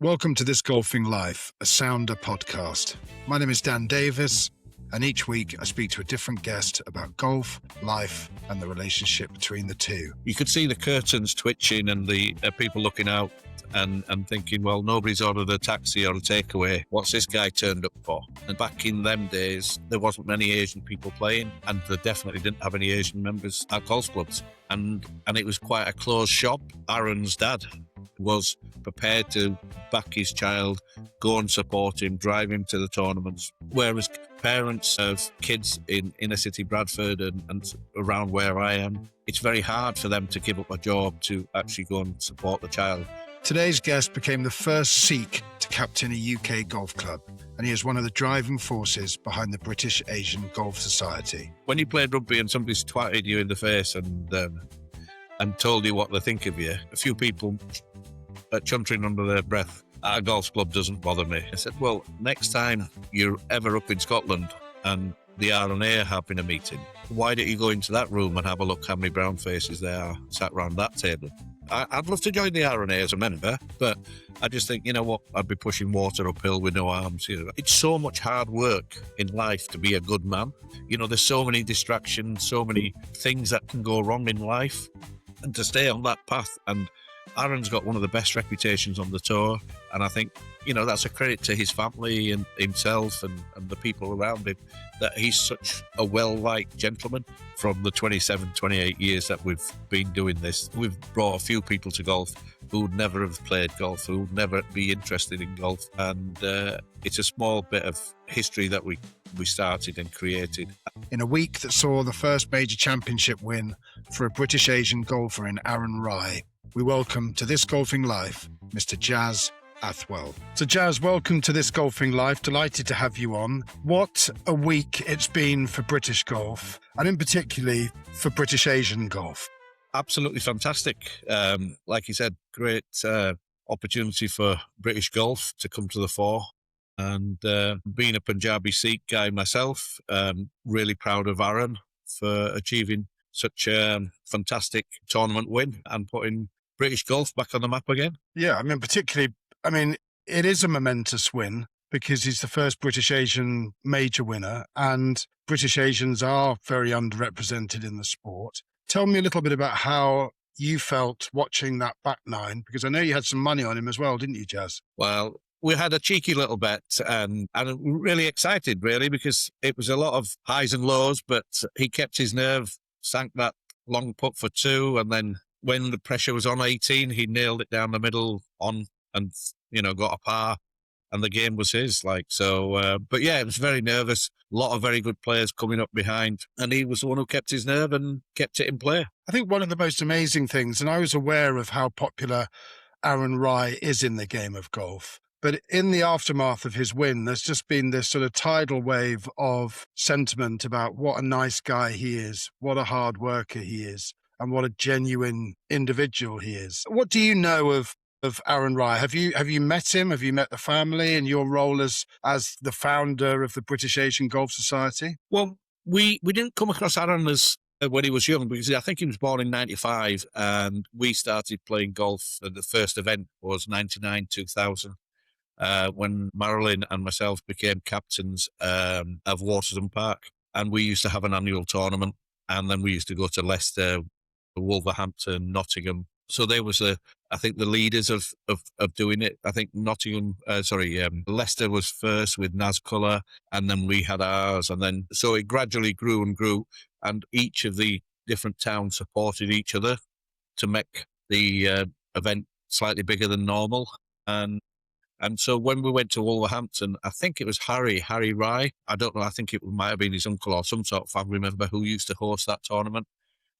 Welcome to This Golfing Life, a Sounder podcast. My name is Dan Davis, and each week I speak to a different guest about golf, life, and the relationship between the two. You could see the curtains twitching and the people looking out and thinking, well, nobody's ordered a taxi or a takeaway. What's this guy turned up for? And back in them days, there wasn't many Asian people playing, and they definitely didn't have any Asian members at golf clubs. And it was quite a closed shop. Aaron's dad was prepared to back his child, go and support him, drive him to the tournaments. Whereas parents of kids in inner city Bradford and around where I am, it's very hard for them to give up a job to actually go and support the child. Today's guest became the first Sikh to captain a UK golf club, and he is one of the driving forces behind the British Asian Golf Society. When you played rugby and somebody's twatted you in the face and told you what they think of you, a few people chuntering under their breath, "Our golf club doesn't bother me." I said, well, next time you're ever up in Scotland and the Aaron Rai are having a meeting, why don't you go into that room and have a look how many brown faces there are sat around that table? I'd love to join the Aaron Rai as a member, but I just think, you know what, I'd be pushing water uphill with no arms. You know, it's so much hard work in life to be a good man. You know, there's so many distractions, so many things that can go wrong in life, and to stay on that path. And Aaron's got one of the best reputations on the tour, and I think, you know, that's a credit to his family and himself and the people around him, that he's such a well-liked gentleman. From the 27, 28 years that we've been doing this, we've brought a few people to golf who would never have played golf, who would never be interested in golf, and it's a small bit of history that we started and created. In a week that saw the first major championship win for a British Asian golfer in Aaron Rai, we welcome to This Golfing Life, Mr. Jaz Athwal. So Jaz, welcome to This Golfing Life. Delighted to have you on. What a week it's been for British golf, and in particularly for British Asian golf. Absolutely fantastic. Like you said, great opportunity for British golf to come to the fore. And being a Punjabi Sikh guy myself, really proud of Aaron for achieving such a fantastic tournament win and putting British golf back on the map again. Yeah, it is a momentous win because he's the first British Asian major winner, and British Asians are very underrepresented in the sport. Tell me a little bit about how you felt watching that back nine, because I know you had some money on him as well, didn't you, Jaz? Well, we had a cheeky little bet and I'm really excited, really, because it was a lot of highs and lows, but he kept his nerve, sank that long putt for two, and then when the pressure was on 18, he nailed it down the middle on and, you know, got a par, and the game was his. But yeah, it was very nervous. A lot of very good players coming up behind, and he was the one who kept his nerve and kept it in play. I think one of the most amazing things, and I was aware of how popular Aaron Rai is in the game of golf, but in the aftermath of his win, there's just been this sort of tidal wave of sentiment about what a nice guy he is, what a hard worker he is, and what a genuine individual he is. What do you know of Aaron Rai? Have you met him? Have you met the family in your role as the founder of the British Asian Golf Society? Well, we didn't come across Aaron as when he was young, because I think he was born in 95, and we started playing golf. The first event was 99, 2000, when Marilyn and myself became captains of Waterton Park, and we used to have an annual tournament, and then we used to go to Leicester, Wolverhampton, Nottingham. So they was I think the leaders of doing it. I think Leicester was first with Nazculla, and then we had ours, and then so it gradually grew and grew, and each of the different towns supported each other to make the event slightly bigger than normal. And so when we went to Wolverhampton, I think it was Harry Rai. I don't know. I think it might have been his uncle or some sort of family member who used to host that tournament.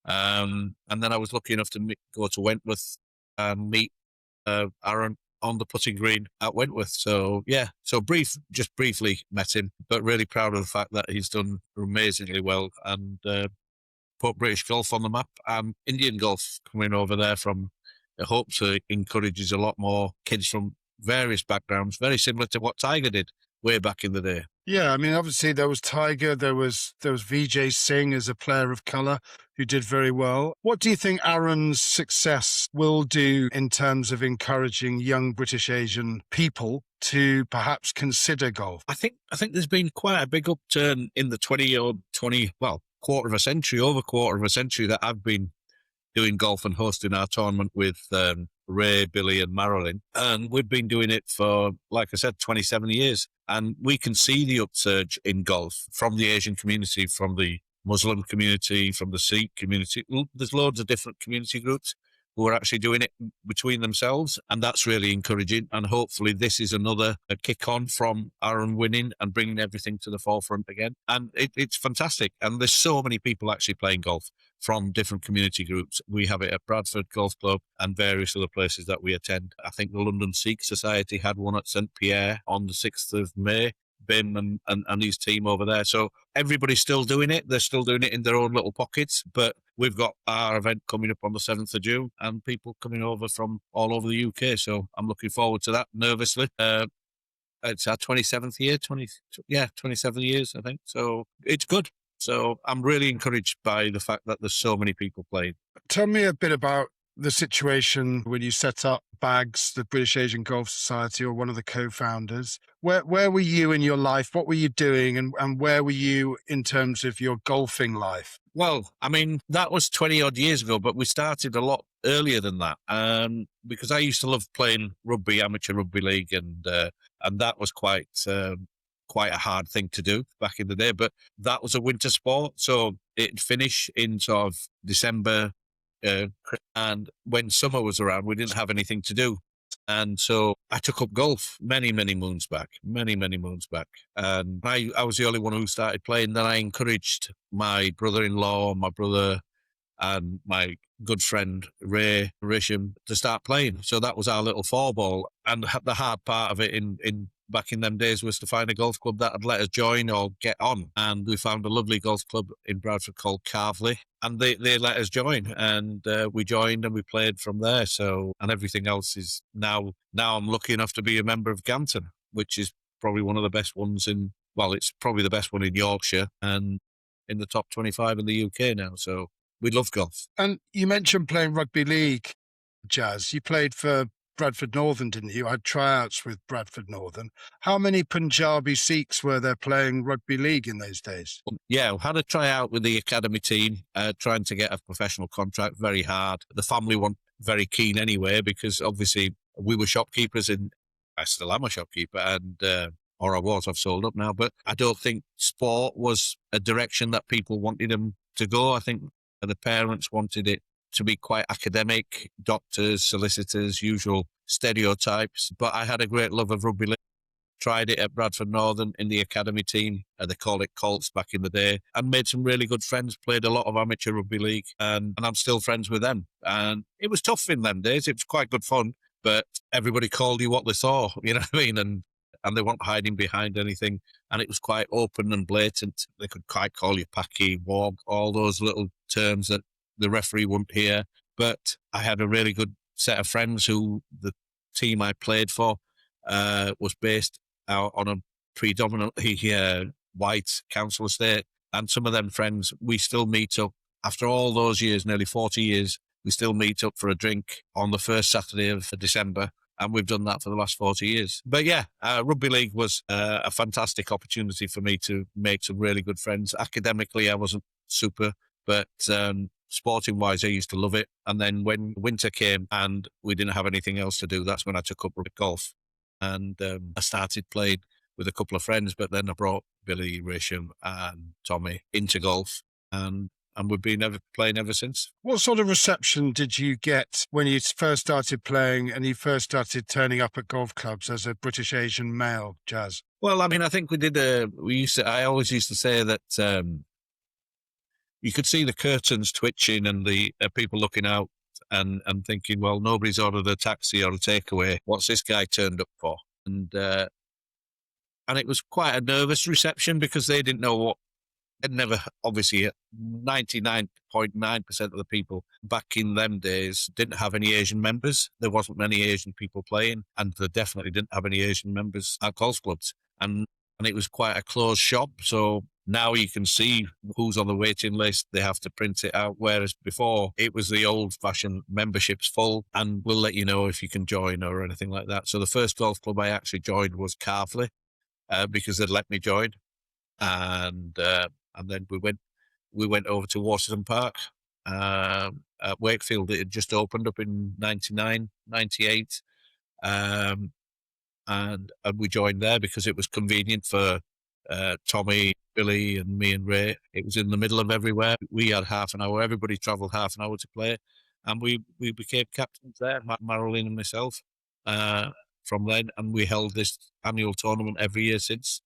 And then I was lucky enough to go to Wentworth and meet Aaron on the putting green at Wentworth. So yeah, just briefly met him, but really proud of the fact that he's done amazingly well and put British golf on the map, and Indian golf coming over there from, I hope so, encourages a lot more kids from various backgrounds, very similar to what Tiger did way back in the day. Yeah, I mean, obviously there was Tiger, there was Vijay Singh as a player of colour who did very well. What do you think Aaron's success will do in terms of encouraging young British Asian people to perhaps consider golf? I think there's been quite a big upturn in the quarter of a century that I've been doing golf and hosting our tournament with Ray, Billy and Marilyn. And we've been doing it for, like I said, 27 years. And we can see the upsurge in golf from the Asian community, from the Muslim community, from the Sikh community. There's loads of different community groups who are actually doing it between themselves, and that's really encouraging. And hopefully this is another kick on from Aaron winning and bringing everything to the forefront again. And it's fantastic. And there's so many people actually playing golf from different community groups. We have it at Bradford Golf Club and various other places that we attend. I think the London Sikh Society had one at St. Pierre on the 6th of May. Bim and his team over there. So everybody's still doing it. They're still doing it in their own little pockets. But we've got our event coming up on the 7th of June and people coming over from all over the UK. So I'm looking forward to that nervously. It's our 27th year, 27 years, I think. So it's good. So I'm really encouraged by the fact that there's so many people playing. Tell me a bit about the situation when you set up BAGS, the British Asian Golf Society, or one of the co-founders. Where were you in your life? What were you doing? And where were you in terms of your golfing life? Well, I mean, that was 20 odd years ago, but we started a lot earlier than that. Because I used to love playing rugby, amateur rugby league, and that was quite a hard thing to do back in the day. But that was a winter sport, so it'd finish in sort of December. And when summer was around, we didn't have anything to do. And so I took up golf many moons back. And I was the only one who started playing. Then I encouraged my brother-in-law, my brother, and my good friend Ray Risham to start playing. So that was our little four ball. And the hard part of it in back in them days was to find a golf club that would let us join or get on. And we found a lovely golf club in Bradford called Carveley, and they let us join. And we joined and we played from there. So, and everything else is now I'm lucky enough to be a member of Ganton, which is probably one of the best ones it's probably the best one in Yorkshire and in the top 25 in the UK now. So we love golf. And you mentioned playing rugby league, Jaz. You played for Bradford Northern, didn't you? I had tryouts with Bradford Northern. How many Punjabi Sikhs were there playing rugby league in those days? Yeah, we had a tryout with the academy team, trying to get a professional contract, very hard. The family weren't very keen anyway, because obviously we were shopkeepers I still am a shopkeeper, and or I was, I've sold up now, but I don't think sport was a direction that people wanted them to go. I think the parents wanted it to be quite academic, doctors, solicitors, usual stereotypes. But I had a great love of rugby league. Tried it at Bradford Northern in the academy team. They called it Colts back in the day, and made some really good friends, played a lot of amateur rugby league, and I'm still friends with them. And it was tough in them days. It was quite good fun, but everybody called you what they saw, you know what I mean? And they weren't hiding behind anything. And it was quite open and blatant. They could quite call you packy, wog, all those little terms that the referee wouldn't hear. But I had a really good set of friends who the team I played for was based out on a predominantly white council estate. And some of them friends, we still meet up after all those years, nearly 40 years. We still meet up for a drink on the first Saturday of December. And we've done that for the last 40 years. But yeah, rugby league was a fantastic opportunity for me to make some really good friends. Academically, I wasn't super, but sporting-wise, I used to love it. And then when winter came and we didn't have anything else to do, that's when I took up golf. And I started playing with a couple of friends, but then I brought Billy, Risham and Tommy into golf. And we've been playing ever since. What sort of reception did you get when you first started playing and you first started turning up at golf clubs as a British Asian male, Jaz? Well, I mean, I think I always used to say that you could see the curtains twitching and the people looking out and thinking, well, nobody's ordered a taxi or a takeaway. What's this guy turned up for? And it was quite a nervous reception because they didn't know what. And never, obviously, 99.9% of the people back in them days didn't have any Asian members. There wasn't many Asian people playing, and they definitely didn't have any Asian members at golf clubs. And it was quite a closed shop, so Now you can see who's on the waiting list. They have to print it out. Whereas before, it was the old-fashioned membership's full, and we'll let you know if you can join or anything like that. So the first golf club I actually joined was Carfley, because they'd let me join, and then we went over to Waterton Park at Wakefield. It had just opened up in 99, 98. And we joined there because it was convenient for Tommy, Billy, and me and Ray. It was in the middle of everywhere. We had half an hour. Everybody travelled half an hour to play, and we became captains there, Marilyn and myself, from then. And we held this annual tournament every year since,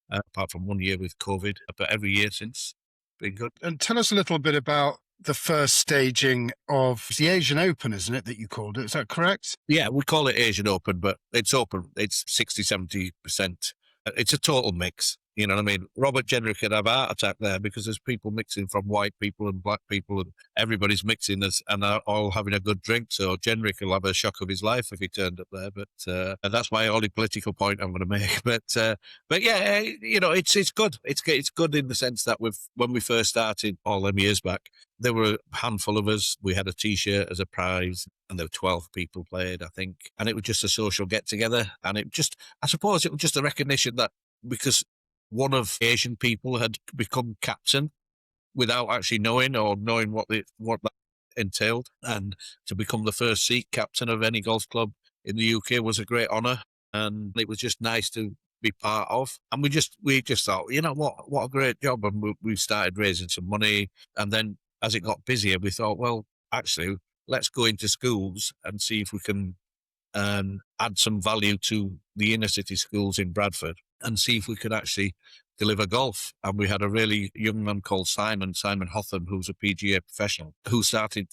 apart from 1 year with COVID, but every year since. Been good. And tell us a little bit about the first staging of the Asian Open, isn't it, that you called it? Is that correct? Yeah, we call it Asian Open, but it's open. It's 60, 70%. It's a total mix. You know what I mean? Robert Jenrick could have a heart attack there because there's people mixing from white people and black people, and everybody's mixing and are all having a good drink. So Jenrick will have a shock of his life if he turned up there. But and that's my only political point I'm going to make. But yeah, you know, it's good. It's good in the sense that when we first started all them years back, there were a handful of us. We had a T-shirt as a prize, and there were 12 people played, I think. And it was just a social get-together. And I suppose it was just a recognition that because one of the Asian people had become captain without actually knowing what that entailed. And to become the first Sikh captain of any golf club in the UK was a great honour. And it was just nice to be part of. And we just thought, you know what a great job. And we started raising some money. And then as it got busier, we thought, well, actually, let's go into schools and see if we can add some value to the inner city schools in Bradford and see if we could actually deliver golf. And we had a really young man called Simon Hotham, who's a PGA professional,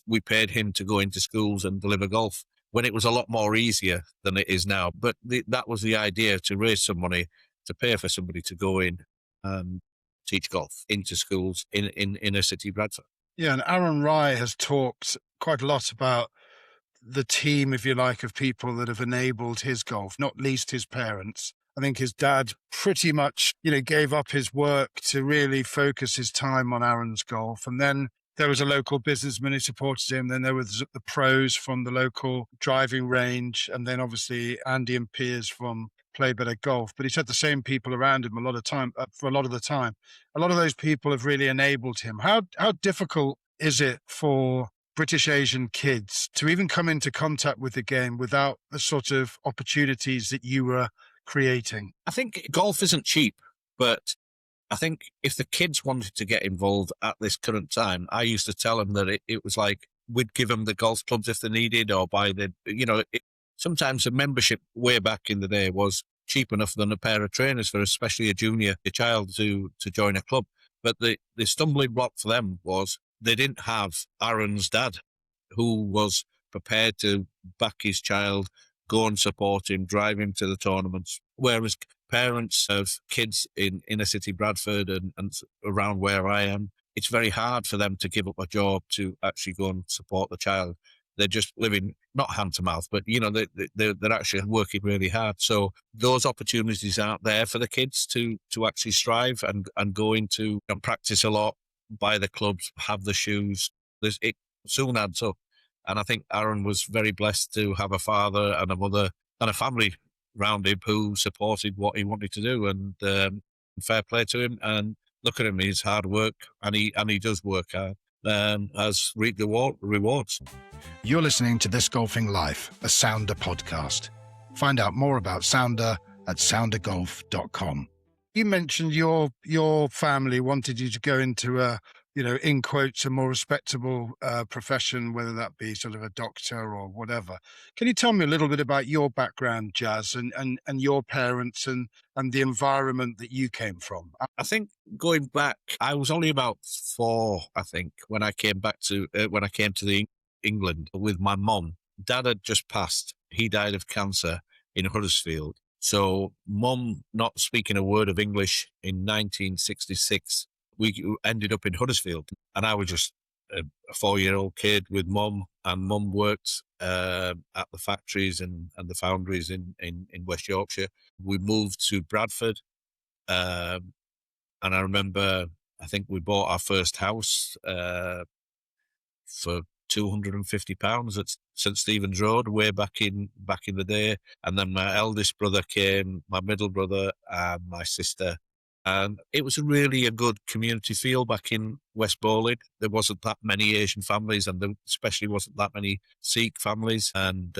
we paid him to go into schools and deliver golf when it was a lot more easier than it is now. But that was the idea, to raise some money to pay for somebody to go in and teach golf into schools in inner city Bradford. Yeah, and Aaron Rai has talked quite a lot about the team, if you like, of people that have enabled his golf, not least his parents. I think his dad pretty much, gave up his work to really focus his time on Aaron's golf. And then there was a local businessman who supported him. Then there was the pros from the local driving range. And then obviously Andy and Piers from Play Better Golf. But he's had the same people around him for a lot of the time. A lot of those people have really enabled him. How difficult is it for British Asian kids to even come into contact with the game without the sort of opportunities that you were creating? I think golf isn't cheap, but I think if the kids wanted to get involved at this current time, I used to tell them that it was like we'd give them the golf clubs if they needed, or sometimes a membership way back in the day was cheap enough than a pair of trainers for especially a child to join a club. But the stumbling block for them was they didn't have Aaron's dad, who was prepared to back his child, go and support him, drive him to the tournaments. Whereas parents of kids in inner city Bradford and around where I am, it's very hard for them to give up a job to actually go and support the child. They're just living, not hand to mouth, but, they're actually working really hard. So those opportunities aren't there for the kids to actually strive and go into and practice a lot, buy the clubs, have the shoes. It soon adds up. And I think Aaron was very blessed to have a father and a mother and a family around him who supported what he wanted to do. And fair play to him. And look at him, his hard work, and he does work hard, has reaped the rewards. You're listening to This Golfing Life, a Sounder podcast. Find out more about Sounder at soundergolf.com. You mentioned your family wanted you to go into a, in quotes, a more respectable profession, whether that be sort of a doctor or whatever. Can you tell me a little bit about your background, Jaz, and your parents and the environment that you came from? I think going back, I was only about 4, I think, when I came to the England with my mum. Dad had just passed. He died of cancer in Huddersfield. So mum, not speaking a word of English in 1966, we ended up in Huddersfield. And I was just a 4-year-old kid with mum, and mum worked at the factories and the foundries in West Yorkshire. We moved to Bradford And I remember, I think we bought our first house for £250 at St Stephen's Road way back in the day. And then my eldest brother came, my middle brother, and my sister. And it was really a good community feel back in West Bowling. There wasn't that many Asian families, and there especially wasn't that many Sikh families. And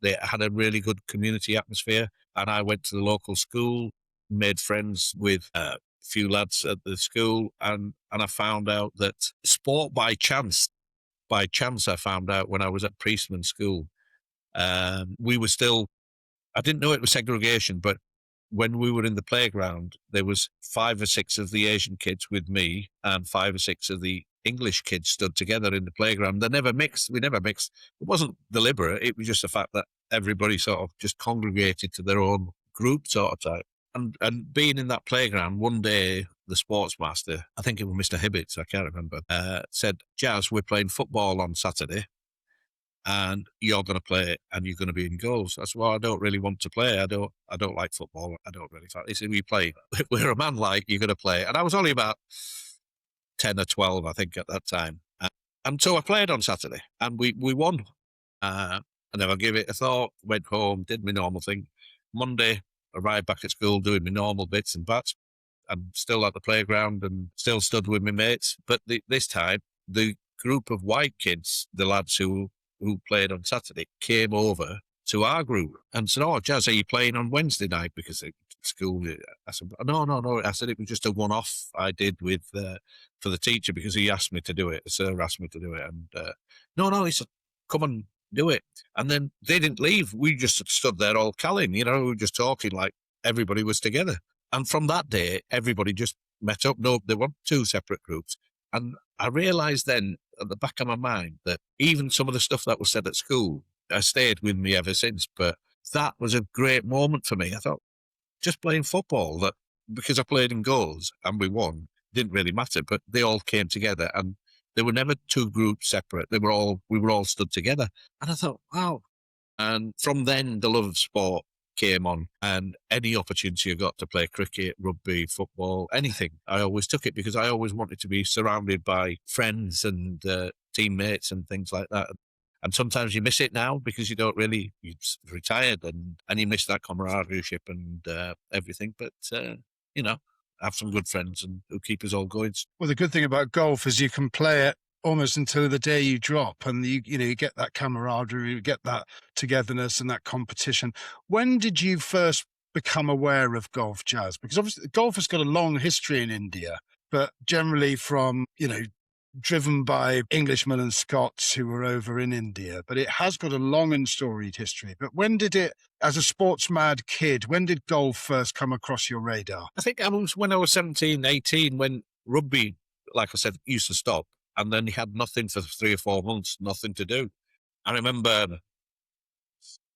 they had a really good community atmosphere. And I went to the local school, made friends with a few lads at the school, and I found out that sport by chance I found out when I was at Priestman School. We were still, I didn't know it was segregation, but when we were in the playground, there was 5 or 6 of the Asian kids with me and 5 or 6 of the English kids stood together in the playground. They never mixed. We never mixed. It wasn't deliberate. It was just the fact that everybody sort of just congregated to their own group sort of type. And being in that playground, one day, the sports master, I think it was Mr. Hibbets, I can't remember, said, Jaz, we're playing football on Saturday and you're going to play and you're going to be in goals. I said, well, I don't really want to play. I don't like football. I don't really. He said, we play. We're a man like, you're going to play. And I was only about 10 or 12, I think, at that time. And so I played on Saturday and we won. I never gave it a thought, went home, did my normal thing. Monday, arrived back at school doing my normal bits and bats. I'm still at the playground and still stood with my mates. But this time, the group of white kids, the lads who played on Saturday, came over to our group and said, oh, Jaz, are you playing on Wednesday night? Because at school, I said, no. I said, it was just a one-off I did with for the teacher because he asked me to do it. The sir asked me to do it. And no, he said, come and do it. And then they didn't leave. We just stood there all calling, we were just talking like everybody was together. And from that day, everybody just met up. No, there weren't 2 separate groups. And I realised then at the back of my mind that even some of the stuff that was said at school has stayed with me ever since. But that was a great moment for me. I thought, just playing football, that because I played in goals and we won, didn't really matter. But they all came together and there were never 2 groups separate. We were all stood together. And I thought, wow. And from then, the love of sport came on, and any opportunity I got to play cricket, rugby, football, anything, I always took it because I always wanted to be surrounded by friends and teammates and things like that. And sometimes you miss it now because you've retired and you miss that camaraderie and everything. But, have some good friends and who keep us all going. Well, the good thing about golf is you can play it almost until the day you drop, and you get that camaraderie, you get that togetherness and that competition. When did you first become aware of golf, Jaz? Because obviously golf has got a long history in India, but generally from, driven by Englishmen and Scots who were over in India, but it has got a long and storied history. But when did it, as a sports-mad kid, when did golf first come across your radar? I think when I was 17, 18, when rugby, like I said, used to stop. And then he had nothing for 3 or 4 months, nothing to do. I remember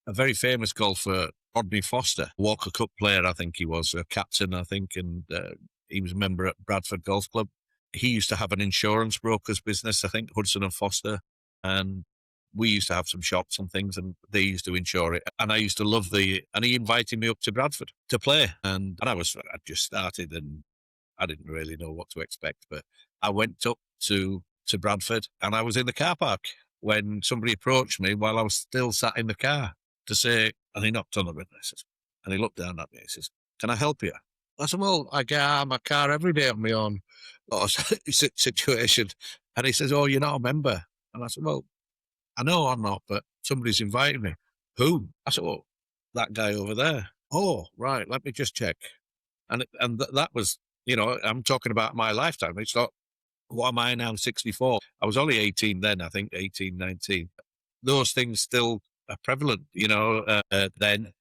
a very famous golfer, Rodney Foster, Walker Cup player, I think he was, a captain, I think, and he was a member at Bradford Golf Club. He used to have an insurance broker's business, I think, Hudson and Foster, and we used to have some shops and things, and they used to insure it. And I used to love and he invited me up to Bradford to play. And I'd just started and I didn't really know what to expect, but I went up to Bradford and I was in the car park when somebody approached me while I was still sat in the car to say, and he knocked on the window, and he looked down at me, he says, can I help you? I said, well, I get out of my car every day on my own situation. And he says, oh, you're not a member. And I said, well, I know I'm not, but somebody's invited me. Who? I said, well, that guy over there. Oh, right, let me just check. And that was, I'm talking about my lifetime. It's not, what am I now, 64? I was only 18 then, I think, 18, 19. Those things still are prevalent, then.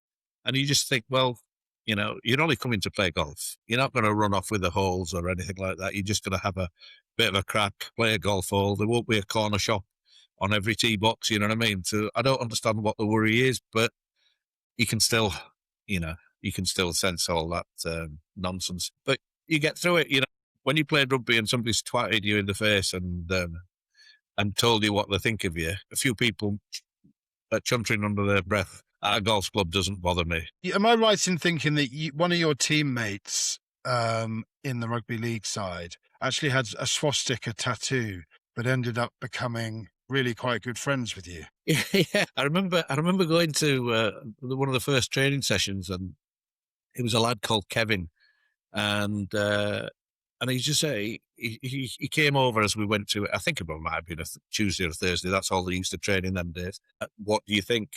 And you just think, well, you're only coming to play golf. You're not going to run off with the holes or anything like that. You're just going to have a bit of a crack, play a golf hole. There won't be a corner shop on every tee box, you know what I mean? So I don't understand what the worry is, but you can still, sense all that nonsense. But you get through it, When you played rugby and somebody's twatted you in the face and told you what they think of you, a few people chuntering under their breath at a golf club doesn't bother me. Am I right in thinking that one of your teammates in the rugby league side, actually had a swastika tattoo, but ended up becoming really quite good friends with you. Yeah, I remember going to one of the first training sessions, and it was a lad called Kevin, and he just say he came over as we went to. I think it might have been a Tuesday or Thursday. That's all they used to train in them days. What do you think?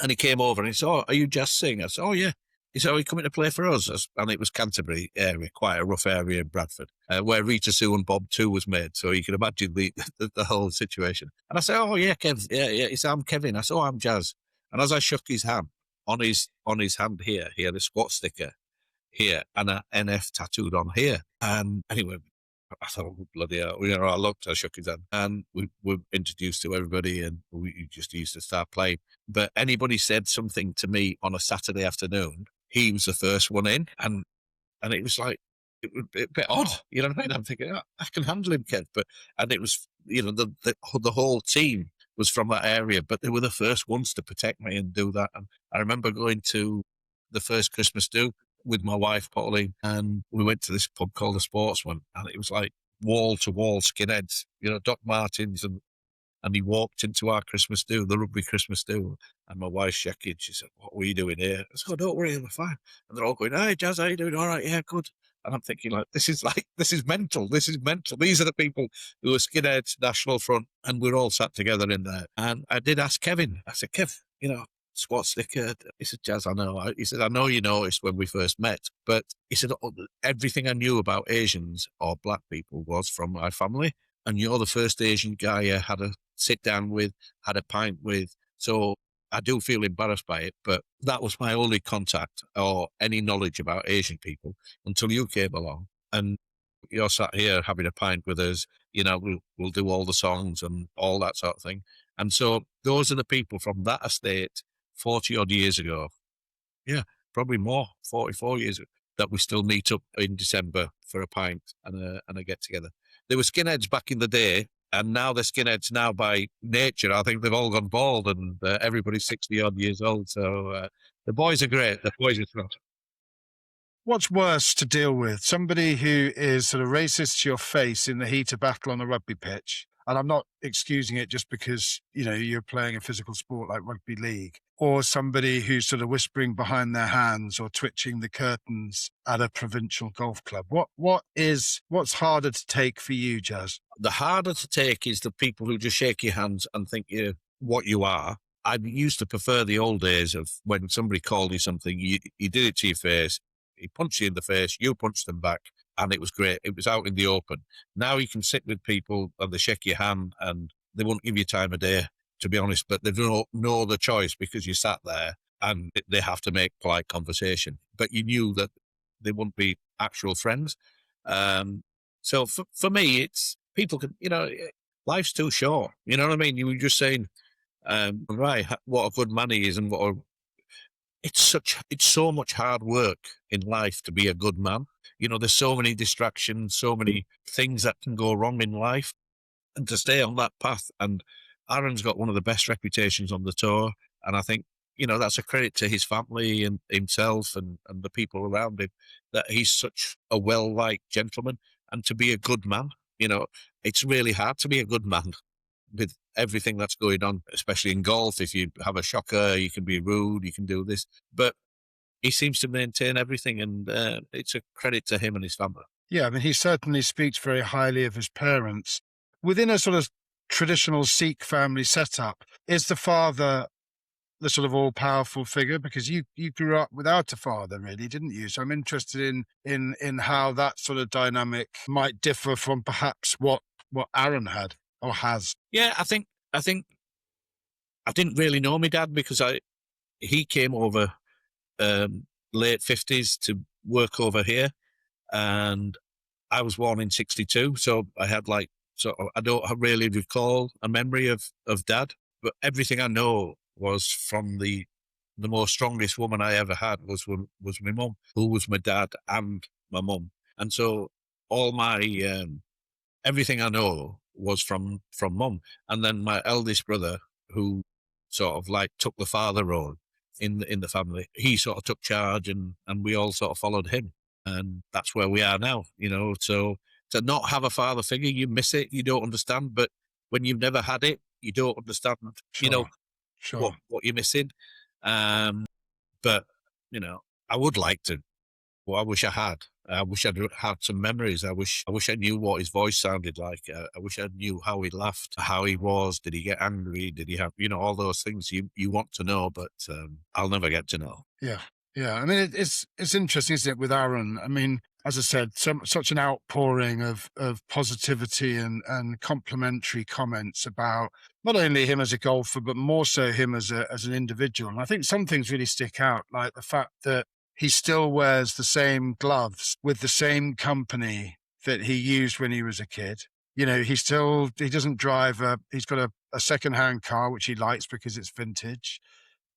And he came over and he said, "Oh, are you Jaz Singh?" I said, "Oh yeah." He said, "Oh, you coming to play for us?" And it was Canterbury area, quite a rough area in Bradford, where Rita Sue and Bob 2 was made. So you can imagine the whole situation. And I said, "Oh yeah, Kev, yeah." He said, "I'm Kevin." I said, "Oh, I'm Jaz." And as I shook his hand, on his hand here, he had a squat sticker here and an NF tattooed on here. And anyway, I thought, oh, bloody hell. I looked, I shook his hand, and we were introduced to everybody, and we just used to start playing. But anybody said something to me on a Saturday afternoon, he was the first one in, and it was like, it was a bit odd, you know what I mean? I'm thinking, oh, I can handle him, Kev. And it was, the whole team was from that area, but they were the first ones to protect me and do that. And I remember going to the first Christmas do with my wife, Pauline, and we went to this pub called the Sportsman, and it was like wall-to-wall skinheads, Doc Martens, and he walked into our Christmas do, the rugby Christmas do, and my wife's shaking. She said, "What were you doing here?" I said, "Oh, don't worry, I'm fine." And they're all going, "Hey, Jaz, how you doing?" "All right, yeah, good." And I'm thinking, this is mental. This is mental. These are the people who are skinheads, National Front, and we're all sat together in there. And I did ask Kevin. I said, "Kev, squat sticker." He said, "Jaz, I know." He said, "I know you noticed when we first met," but he said, everything I knew about Asians or black people was from my family. And you're the first Asian guy I had a sit down with, had a pint with. So I do feel embarrassed by it, but that was my only contact or any knowledge about Asian people until you came along. And you're sat here having a pint with us, we'll do all the songs and all that sort of thing. And so those are the people from that estate 40 odd years ago. Yeah, probably more, 44 years ago, that we still meet up in December for a pint and a get together. There were skinheads back in the day, and now they're skinheads now by nature. I think they've all gone bald, and everybody's 60 odd years old. So the boys are great. The boys are thrilled. What's worse to deal with? Somebody who is sort of racist to your face in the heat of battle on the rugby pitch, and I'm not excusing it just because, you're playing a physical sport like rugby league, or somebody who's sort of whispering behind their hands or twitching the curtains at a provincial golf club. What's harder to take for you, Jaz? The harder to take is the people who just shake your hands and think you're what you are. I used to prefer the old days of when somebody called you something, you did it to your face, he punched you in the face, you punched them back, and it was great. It was out in the open. Now you can sit with people and they shake your hand and they won't give you time of day, to be honest, but they've no other choice because you sat there and they have to make polite conversation. But you knew that they wouldn't be actual friends. So for me, it's people can, life's too short. You know what I mean? You were just saying, right, what a good man he is, and it's so much hard work in life to be a good man. There's so many distractions, so many things that can go wrong in life, and to stay on that path. And Aaron's got one of the best reputations on the tour, and I think that's a credit to his family and himself and the people around him, that he's such a well-liked gentleman. And to be a good man, it's really hard to be a good man with everything that's going on, especially in golf. If you have a shocker, you can be rude, you can do this. But he seems to maintain everything, and it's a credit to him and his family. Yeah, I mean, he certainly speaks very highly of his parents. Within a sort of traditional Sikh family setup, is the father the sort of all-powerful figure? Because you grew up without a father, really, didn't you? So I'm interested in how that sort of dynamic might differ from perhaps what Aaron had or has. Yeah, I think I didn't really know my dad because he came over late 50s to work over here, and I was born in 62, so I had I don't really recall a memory of dad, but everything I know was from the most strongest woman I ever had was my mum, who was my dad and my mum. And so all my everything I know was from mum. And then my eldest brother, who sort of took the father role in the family, he sort of took charge, and we all sort of followed him. And that's where we are now, So to not have a father figure, you miss it, you don't understand. But when you've never had it, you don't understand, Sure. what you're missing. But, I would like to. Well, I wish I had. I wish I'd had some memories. I wish I knew what his voice sounded like. I wish I knew how he laughed, how he was. Did he get angry? Did he have, all those things you want to know, but I'll never get to know. Yeah. Yeah. I mean, it's interesting, isn't it, with Aaron? I mean, as I said, such an outpouring of positivity and complimentary comments about not only him as a golfer, but more so him as an individual. And I think some things really stick out, like the fact that he still wears the same gloves with the same company that he used when he was a kid. He doesn't drive he's got a secondhand car, which he likes because it's vintage.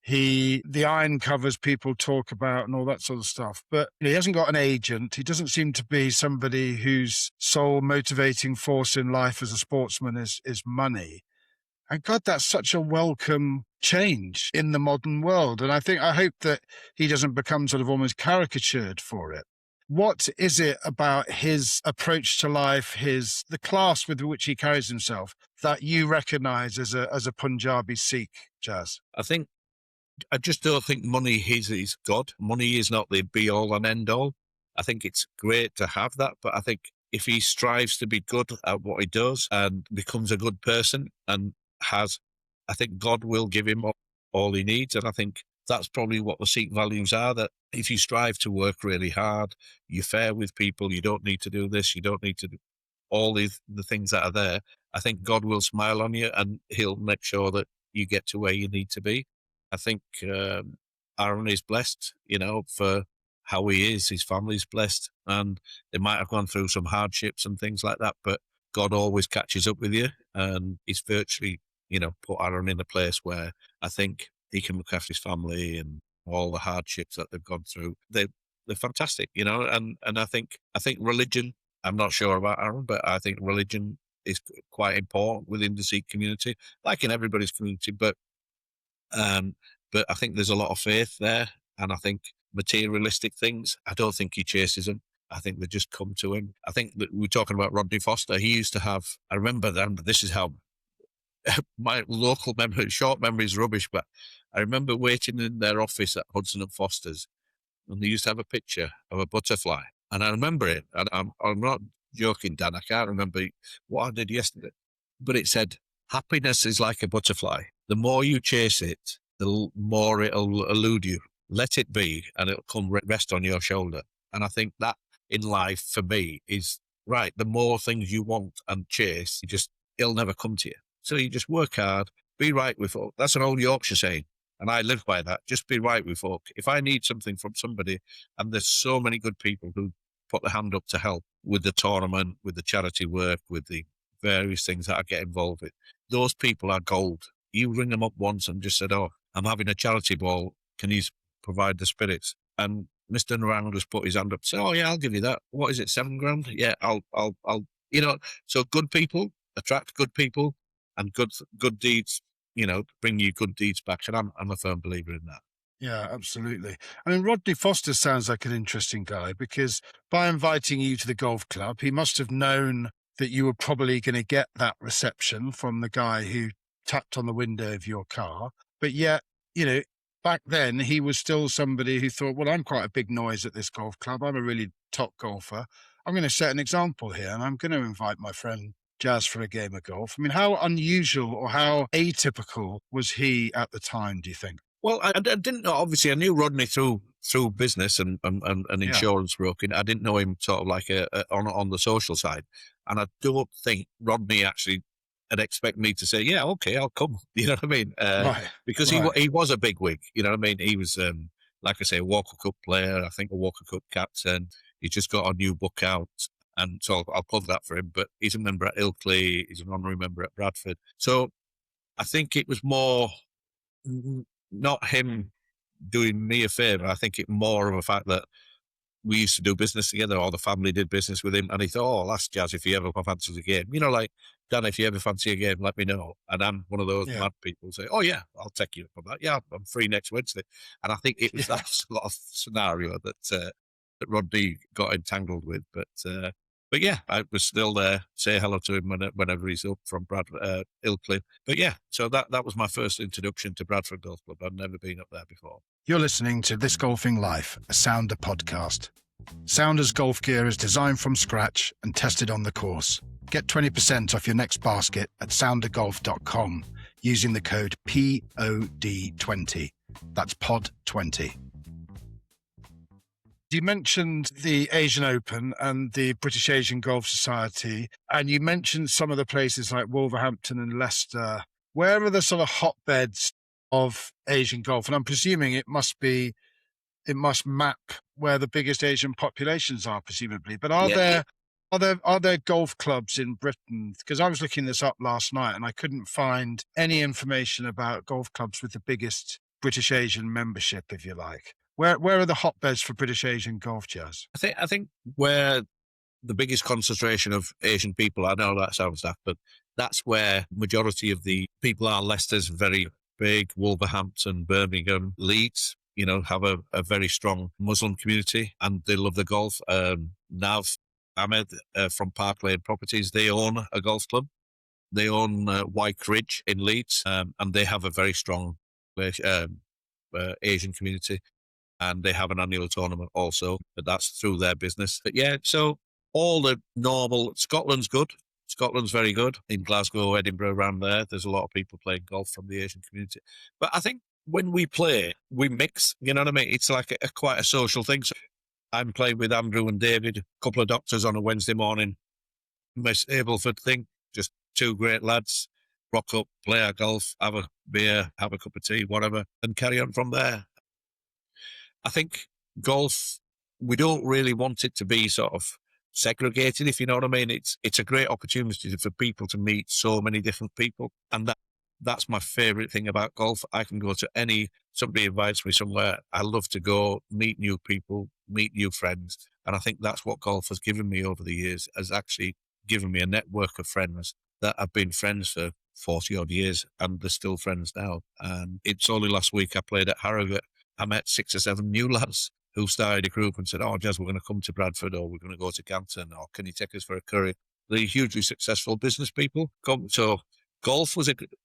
The iron covers people talk about and all that sort of stuff. But he hasn't got an agent. He doesn't seem to be somebody whose sole motivating force in life as a sportsman is money. And God, that's such a welcome change in the modern world. And I hope that he doesn't become sort of almost caricatured for it. What is it about his approach to life, the class with which he carries himself, that you recognise as a Punjabi Sikh, Jaz? I just don't think money is God. Money is not the be all and end all. I think it's great to have that, but I think if he strives to be good at what he does and becomes a good person and I think God will give him all he needs. And I think that's probably what the Sikh values are, that if you strive to work really hard, you're fair with people, you don't need to do this, you don't need to do all the things that are there. I think God will smile on you and he'll make sure that you get to where you need to be. I think Aaron is blessed, for how he is. His family's blessed, and they might have gone through some hardships and things like that, but God always catches up with you, and he's virtually, put Aaron in a place where I think he can look after his family and all the hardships that they've gone through. They're fantastic, and I think religion, I'm not sure about Aaron, but I think religion is quite important within the Sikh community, like in everybody's community, but I think there's a lot of faith there, and I think materialistic things, I don't think he chases them. I think they just come to him. I think that we're talking about Rodney Foster. He used to have, I remember then, this is how my local memory, short memory is rubbish, but I remember waiting in their office at Hudson and Foster's, and they used to have a picture of a butterfly. And I remember it, and I'm not joking, Dan, I can't remember what I did yesterday, but it said, happiness is like a butterfly. The more you chase it, the more it'll elude you. Let it be, and it'll come rest on your shoulder. And I think that in life, for me, is right. The more things you want and chase, it'll never come to you. So you just work hard, be right with folk. That's an old Yorkshire saying, and I live by that. Just be right with folk. If I need something from somebody, and there's so many good people who put their hand up to help with the tournament, with the charity work, with the various things that I get involved with, those people are gold. You ring them up once and just said, "Oh, I'm having a charity ball. Can you provide the spirits?" And Mr. Narang just put his hand up and said, "Oh yeah, I'll give you that. What is it, £7,000? Yeah, I'll." So good people attract good people, and good deeds, bring you good deeds back. And I'm a firm believer in that. Yeah, absolutely. I mean, Rodney Foster sounds like an interesting guy, because by inviting you to the golf club, he must have known that you were probably going to get that reception from the guy who tapped on the window of your car. But yet, back then he was still somebody who thought, well, I'm quite a big noise at this golf club. I'm a really top golfer. I'm going to set an example here, and I'm going to invite my friend Jaz for a game of golf. I mean, how unusual or how atypical was he at the time, do you think? Well, I didn't know. Obviously, I knew Rodney through business and insurance broking. I didn't know him sort of like on the social side, and I don't think Rodney actually had expect me to say, "Yeah, okay, I'll come." You know what I mean? Right. Because he was a big wig. You know what I mean? He was, like I say, a Walker Cup player. I think a Walker Cup captain. He just got a new book out, and so I'll plug that for him. But he's a member at Ilkley. He's an honorary member at Bradford. So I think it was more not him doing me a favour. I think it more of a fact that we used to do business together, or the family did business with him, and he thought, "Oh, I'll ask Jaz if he ever fancies a game." Like, Dan, if you ever fancy a game, let me know. And I'm one of those mad people who say, "Oh yeah, I'll take you from that. Yeah, I'm free next Wednesday." And I think it was that sort of scenario that that Rodney got entangled with. But yeah, I was still there. Say hello to him whenever he's up from Ilkley. But yeah, so that was my first introduction to Bradford Golf Club. I'd never been up there before. You're listening to This Golfing Life, a Sounder podcast. Sounder's golf gear is designed from scratch and tested on the course. Get 20% off your next basket at soundergolf.com using the code POD20. That's POD20. You mentioned the Asian Open and the British Asian Golf Society, and you mentioned some of the places like Wolverhampton and Leicester. Where are the sort of hotbeds of Asian golf? And I'm presuming it must map where the biggest Asian populations are, presumably. But are there golf clubs in Britain? Because I was looking this up last night and I couldn't find any information about golf clubs with the biggest British Asian membership, if you like. Where are the hotbeds for British Asian golf, Jazz? I think where the biggest concentration of Asian people, I know that sounds daft, but that's where majority of the people are. Leicester's very big, Wolverhampton, Birmingham, Leeds, have a very strong Muslim community and they love the golf. Nav Ahmed from Park Lane Properties, they own a golf club. They own White Ridge in Leeds and they have a very strong Asian community. And they have an annual tournament also, but that's through their business. But yeah, so all the normal, Scotland's good. Scotland's very good. In Glasgow, Edinburgh, around there's a lot of people playing golf from the Asian community. But I think when we play, we mix, you know what I mean? It's like quite a social thing. So I'm playing with Andrew and David, a couple of doctors on a Wednesday morning, Miss Ableford thing, just two great lads, rock up, play our golf, have a beer, have a cup of tea, whatever, and carry on from there. I think golf, we don't really want it to be sort of segregated, if you know what I mean. It's a great opportunity for people to meet so many different people. And that's my favourite thing about golf. I can go to somebody invites me somewhere. I love to go meet new people, meet new friends. And I think that's what golf has given me over the years, has actually given me a network of friends that have been friends for 40 odd years and they're still friends now. And it's only last week I played at Harrogate. I met 6 or 7 new lads who started a group and said, "Oh, Jazz, we're going to come to Bradford or we're going to go to Ganton or can you take us for a curry?" They're hugely successful business people. So golf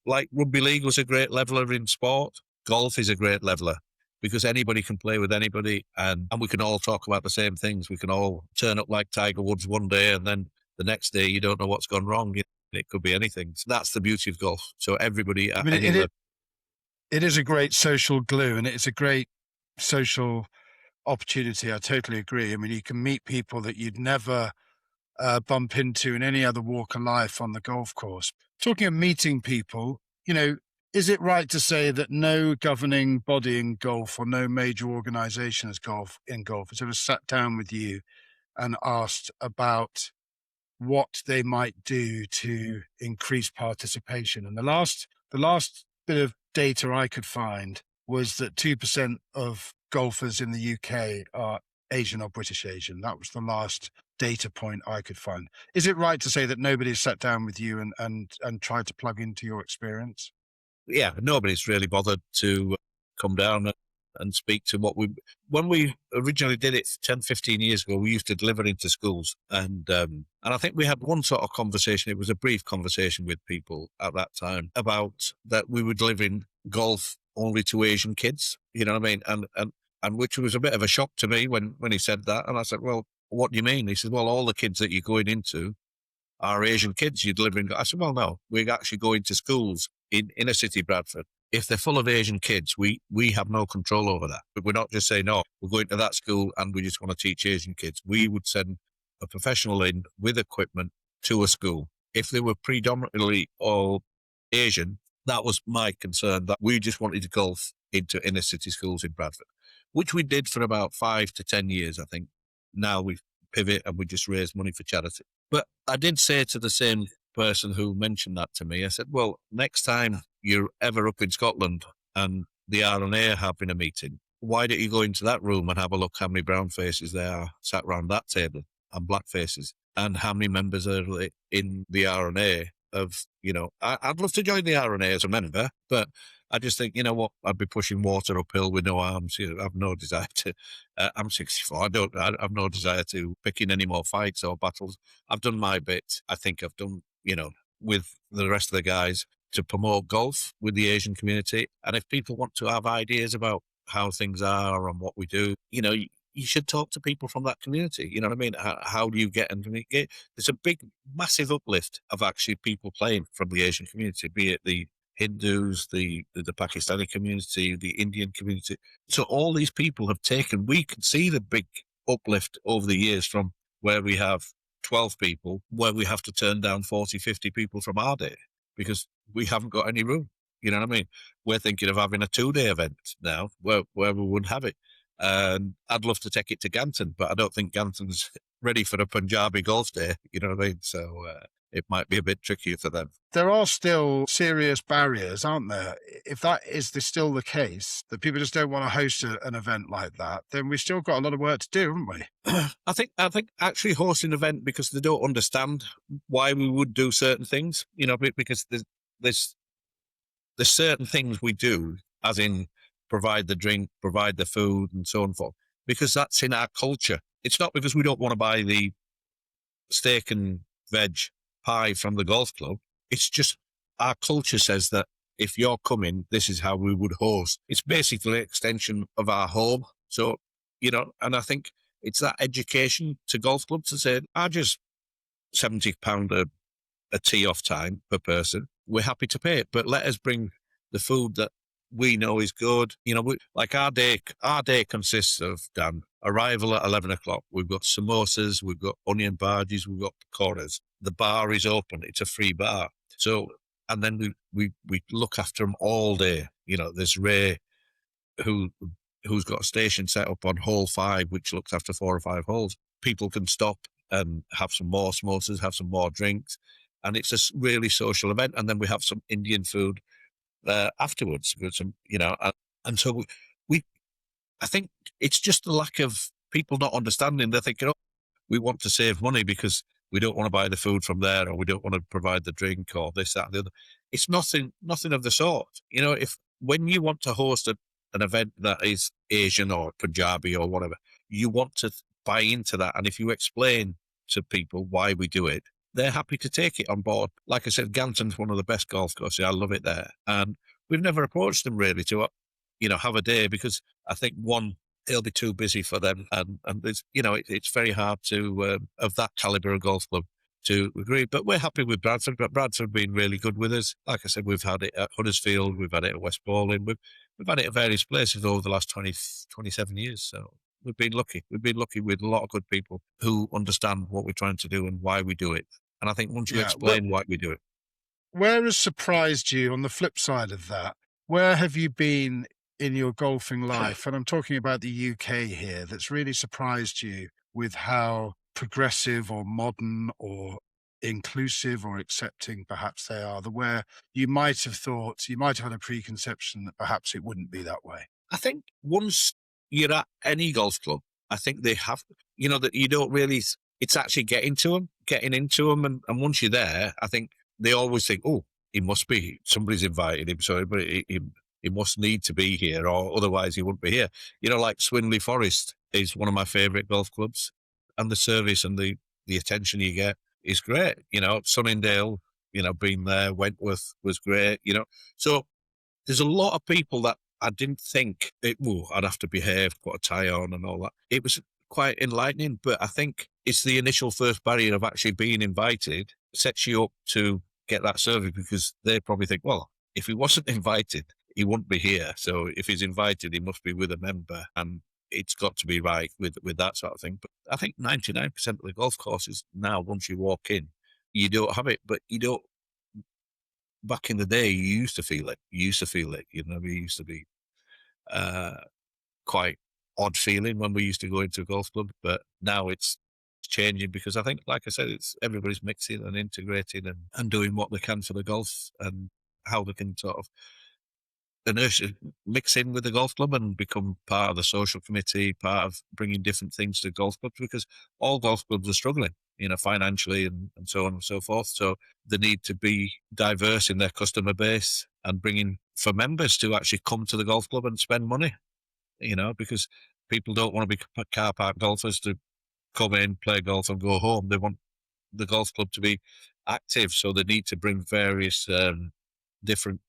like rugby league was a great leveler in sport. Golf is a great leveler because anybody can play with anybody and we can all talk about the same things. We can all turn up like Tiger Woods one day and then the next day you don't know what's gone wrong. It could be anything. So that's the beauty of golf. So everybody at any level. It is a great social glue and it's a great social opportunity. I totally agree. I mean, you can meet people that you'd never bump into in any other walk of life on the golf course. Talking of meeting people, is it right to say that no governing body in golf or no major organization has sort of sat down with you and asked about what they might do to increase participation? And the last bit of data I could find was that 2% of golfers in the UK are Asian or British Asian. That was the last data point I could find. Is it right to say that nobody's sat down with you and tried to plug into your experience? Yeah, nobody's really bothered to come down and speak to when we originally did it 10, 15 years ago, we used to deliver into schools. And I think we had one sort of conversation. It was a brief conversation with people at that time about that we were delivering golf only to Asian kids, you know what I mean? And which was a bit of a shock to me when he said that. And I said, "Well, what do you mean?" He said, "Well, all the kids that you're going into are Asian kids you're delivering." I said, "Well, no, we're actually going to schools in inner city Bradford. If they're full of Asian kids, we have no control over that. But we're not just saying, no, we're going to that school and we just want to teach Asian kids. We would send a professional in with equipment to a school. If they were predominantly all Asian, that was my concern, that we just wanted to golf into inner city schools in Bradford, which we did for about 5 to 10 years, I think. Now we pivot and we just raise money for charity. But I did say to the same person who mentioned that to me, I said, "Well, next time you're ever up in Scotland and the R&A are having a meeting, why don't you go into that room and have a look how many brown faces there are sat around that table and black faces and how many members are in the R&A of, I'd love to join the Aaron Rai as a member, but I just think, you know what, I'd be pushing water uphill with no arms. I have no desire to, I'm 64. I have no desire to pick in any more fights or battles. I've done my bit. I think I've done, with the rest of the guys to promote golf with the Asian community. And if people want to have ideas about how things are and what we do, you should talk to people from that community. You know what I mean? How do you get into it? There's a big, massive uplift of actually people playing from the Asian community, be it the Hindus, the Pakistani community, the Indian community. So all these people have taken, we can see the big uplift over the years from where we have 12 people, where we have to turn down 40, 50 people from our day because we haven't got any room. You know what I mean? We're thinking of having a 2-day event now where we wouldn't have it. And I'd love to take it to Ganton, but I don't think Ganton's ready for a Punjabi golf day. You know what I mean? So it might be a bit trickier for them. There are still serious barriers, aren't there? If that is still the case, that people just don't want to host an event like that, then we've still got a lot of work to do, haven't we? I think actually hosting an event because they don't understand why we would do certain things, because there's certain things we do, as in provide the drink, provide the food, and so on and forth, because that's in our culture. It's not because we don't want to buy the steak and veg pie from the golf club. It's just our culture says that if you're coming, this is how we would host. It's basically an extension of our home. So, and I think it's that education to golf clubs to say, I just £70 a tee off time per person. We're happy to pay it, but let us bring the food that we know is good. Like our day consists of, Dan, arrival at 11 o'clock. We've got samosas, we've got onion bhajis, we've got pakoras. The bar is open. It's a free bar. So, and then we look after them all day. There's Ray who's got a station set up on hole 5, which looks after 4 or 5 holes. People can stop and have some more samosas, have some more drinks. And it's a really social event. And then we have some Indian food afterwards with some, and so I think it's just the lack of people not understanding. They're thinking, we want to save money because we don't want to buy the food from there, or we don't want to provide the drink, or this, that, and the other. It's nothing of the sort. When you want to host an event that is Asian or Punjabi or whatever, you want to buy into that. And if you explain to people why we do it, they're happy to take it on board. Like I said, Ganton's one of the best golf courses. I love it there. And we've never approached them really to, have a day, because I think, one, it'll be too busy for them. And there's, it's very hard to, of that caliber of golf club, to agree. But we're happy with Bradford. But Bradford have been really good with us. Like I said, we've had it at Huddersfield, we've had it at West Bowling, we've had it at various places over the last 27 years. So we've been lucky. We've been lucky with a lot of good people who understand what we're trying to do and why we do it. And I think once you explain why we do it. Where has surprised you on the flip side of that? Where have you been in your golfing life? And I'm talking about the UK here, that's really surprised you with how progressive or modern or inclusive or accepting perhaps they are, where you might have had a preconception that perhaps it wouldn't be that way. I think once you're at any golf club, I think they have, that you don't really, it's actually getting into them. And once you're there, I think they always think, oh, he must be, somebody's invited him, so he must need to be here, or otherwise he wouldn't be here. Like Swinley Forest is one of my favourite golf clubs, and the service and the attention you get is great. Sunningdale, being there, Wentworth was great, So there's a lot of people that I didn't think I'd have to behave, put a tie on and all that. It was quite enlightening, but I think it's the initial first barrier of actually being invited sets you up to get that service, because they probably think, well, if he wasn't invited, he wouldn't be here. So if he's invited, he must be with a member, and it's got to be right with that sort of thing. But I think 99% of the golf courses now, once you walk in, you don't have it, but you don't. Back in the day, you used to feel it. We used to be quite odd feeling when we used to go into a golf club, but now it's changing, because I think, like I said, it's everybody's mixing and integrating and doing what they can for the golf and how they can sort of mix in with the golf club and become part of the social committee, part of bringing different things to golf clubs, because all golf clubs are struggling, financially and so on and so forth. So they need to be diverse in their customer base and bringing for members to actually come to the golf club and spend money, because people don't want to be car park golfers to come in, play golf and go home. They want the golf club to be active. So they need to bring various different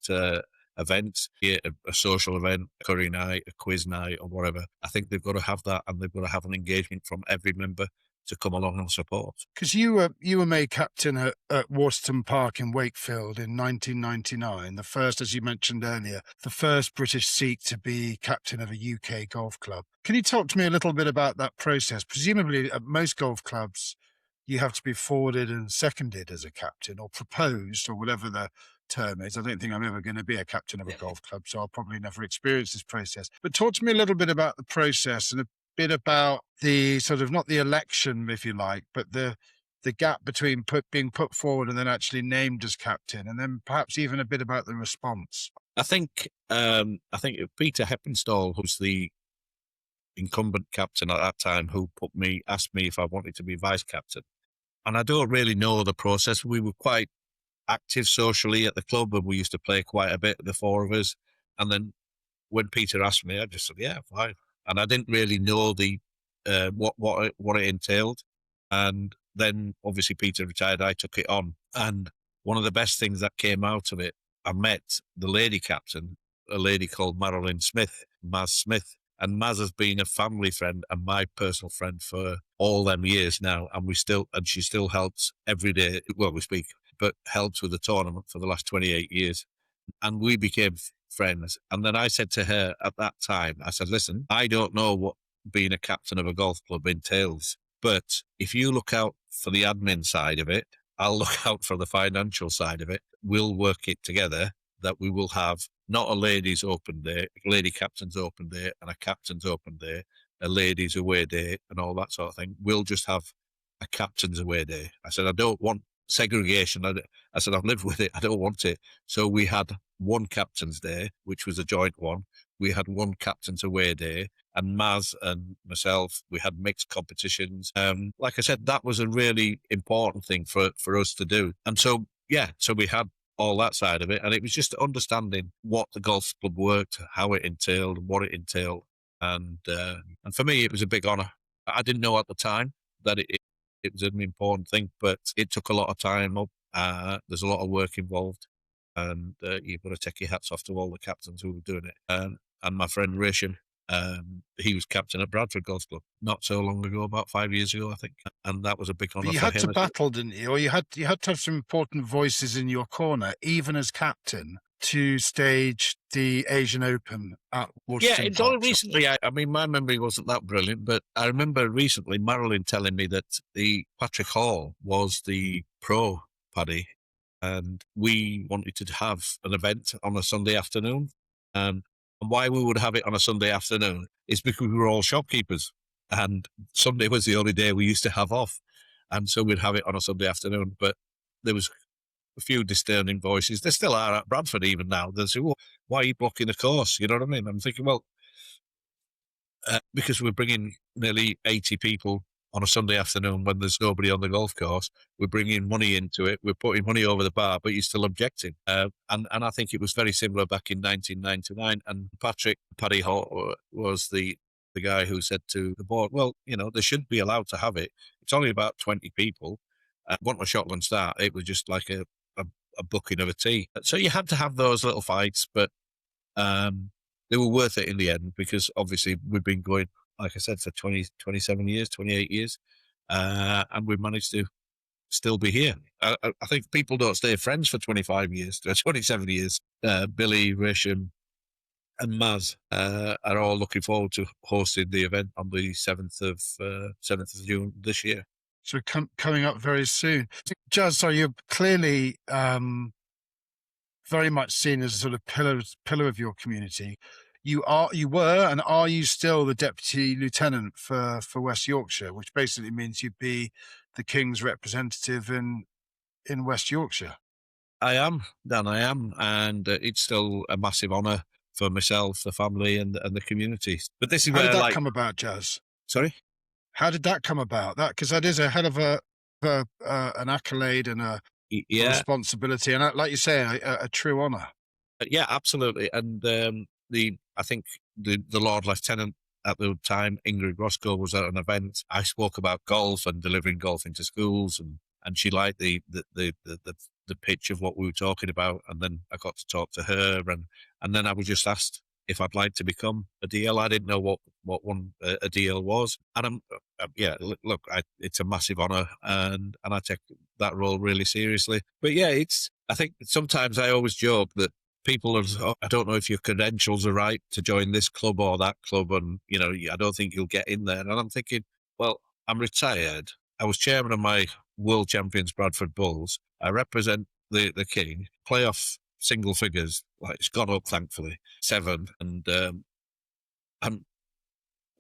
events, be it a social event, a curry night, a quiz night, or whatever. I think they've got to have that, and they've got to have an engagement from every member to come along and support. Because you were made captain at Waterton Park in Wakefield in 1999, the first, as you mentioned earlier, the first British Sikh to be captain of a UK golf club. Can you talk to me a little bit about that process? Presumably at most golf clubs, you have to be forwarded and seconded as a captain, or proposed, or whatever the term is. I don't think I'm ever going to be a captain of a golf club, so I'll probably never experience this process. But talk to me a little bit about the process and a bit about the sort of, not the election, if you like, but the gap between being put forward and then actually named as captain, and then perhaps even a bit about the response. I think Peter Heppenstall, who's the incumbent captain at that time, who asked me if I wanted to be vice captain. And I don't really know the process. We were quite active socially at the club, and we used to play quite a bit, the four of us. And then when Peter asked me, I just said, yeah, fine. And I didn't really know the what it entailed. And then obviously Peter retired, I took it on. And one of the best things that came out of it, I met the lady captain, a lady called Marilyn Smith, Maz Smith. And Maz has been a family friend and my personal friend for all them years now. And she still helps every day. Well, we speak, but helps with the tournament for the last 28 years. And we became friends. And then I said to her at that time, I said, listen, I don't know what being a captain of a golf club entails, but if you look out for the admin side of it, I'll look out for the financial side of it. We'll work it together, that we will have not a ladies open day, a lady captain's open day and a captain's open day, a ladies away day and all that sort of thing. We'll just have a captain's away day. I said, I don't want segregation. I said, I've lived with it. I don't want it. So we had one captain's day, which was a joint one. We had one captain's away day, and Maz and myself, we had mixed competitions. Like I said, that was a really important thing for us to do. And so, so we had all that side of it. And it was just understanding what the golf club worked, how it entailed, what it entailed. And for me, it was a big honour. I didn't know at the time that it was an important thing, but it took a lot of time up. There's a lot of work involved, and you've got to take your hats off to all the captains who were doing it. And my friend Reshape, he was captain at Bradford Golf Club not so long ago, about 5 years ago, I think. And that was a big honour for him. You had to battle, didn't you? Or you had to have some important voices in your corner, even as captain, to stage the Asian Open at Waterton Park. Yeah, it's only recently. I mean, my memory wasn't that brilliant, but I remember recently Marilyn telling me that the Patrick Hall was the pro paddy, and we wanted to have an event on a Sunday afternoon. And why we would have it on a Sunday afternoon is because we were all shopkeepers, and Sunday was the only day we used to have off. And so we'd have it on a Sunday afternoon. But there was a few discerning voices. There still are at Bradford even now. They say, well, why are you blocking the course? You know what I mean? I'm thinking, well, because we're bringing nearly 80 people on a Sunday afternoon when there's nobody on the golf course. We're bringing money into it. We're putting money over the bar, but you're still objecting. And I think it was very similar back in 1999. And Paddy Hall was the guy who said to the board, well, they should be allowed to have it. It's only about 20 people. Wasn't a shotgun start. It was just like a booking of a tee. So you had to have those little fights, but they were worth it in the end, because obviously we've been going, like I said, for 27 years, 28 years, and we've managed to still be here. I think people don't stay friends for 25 years, 27 years. Billy, Reshape, and Maz are all looking forward to hosting the event on the 7th of June this year. So coming up very soon. Jaz, so you're clearly very much seen as a sort of pillar of your community. You were, and are you still the Deputy Lieutenant for West Yorkshire, which basically means you'd be the King's representative in West Yorkshire? I am, Dan, I am. And it's still a massive honour for myself, the family, and the community. But this is How did where, that come about, Jaz? sorry? How did that come about? That, because that is a hell of an accolade and a Yeah, responsibility, and like you say, a true honour. yeah, absolutely. And I think the Lord Lieutenant at the time, Ingrid Roscoe, was at an event. I spoke about golf and delivering golf into schools, and she liked the pitch of what we were talking about. And then I got to talk to her, and then I was just asked if I'd like to become a DL. I didn't know what one a DL was, and yeah, look, it's a massive honour, and I take that role really seriously. But yeah, I think sometimes I always joke that people are, oh, I don't know if your credentials are right to join this club or that club, and I don't think you'll get in there. And I'm thinking, well, I'm retired. I was chairman of my world champions Bradford Bulls. I represent the king. Playoff single figures, like it's gone up thankfully, 7, and I'm.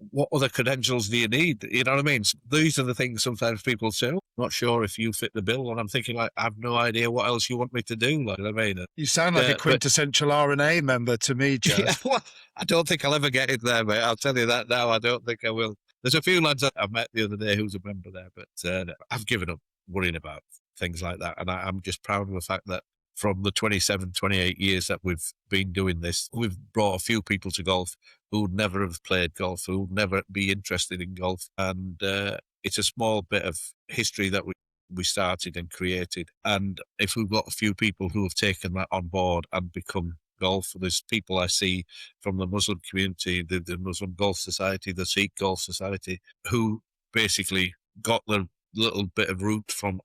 What other credentials do you need? You know what I mean? These are the things sometimes people say, not sure if you fit the bill. And I'm thinking, like, I have no idea what else you want me to do. Like, I mean, You sound like a quintessential RNA member to me, Jaz. Yeah, well, I don't think I'll ever get in there, mate. I'll tell you that now. I don't think I will. There's a few lads I met the other day who's a member there, but I've given up worrying about things like that. And I'm just proud of the fact that from the 27, 28 years that we've been doing this, we've brought a few people to golf who would never have played golf, who would never be interested in golf. And it's a small bit of history that we started and created. And if we've got a few people who have taken that on board and become golf, there's people I see from the Muslim community, the Muslim Golf Society, the Sikh Golf Society, who basically got the little bit of root from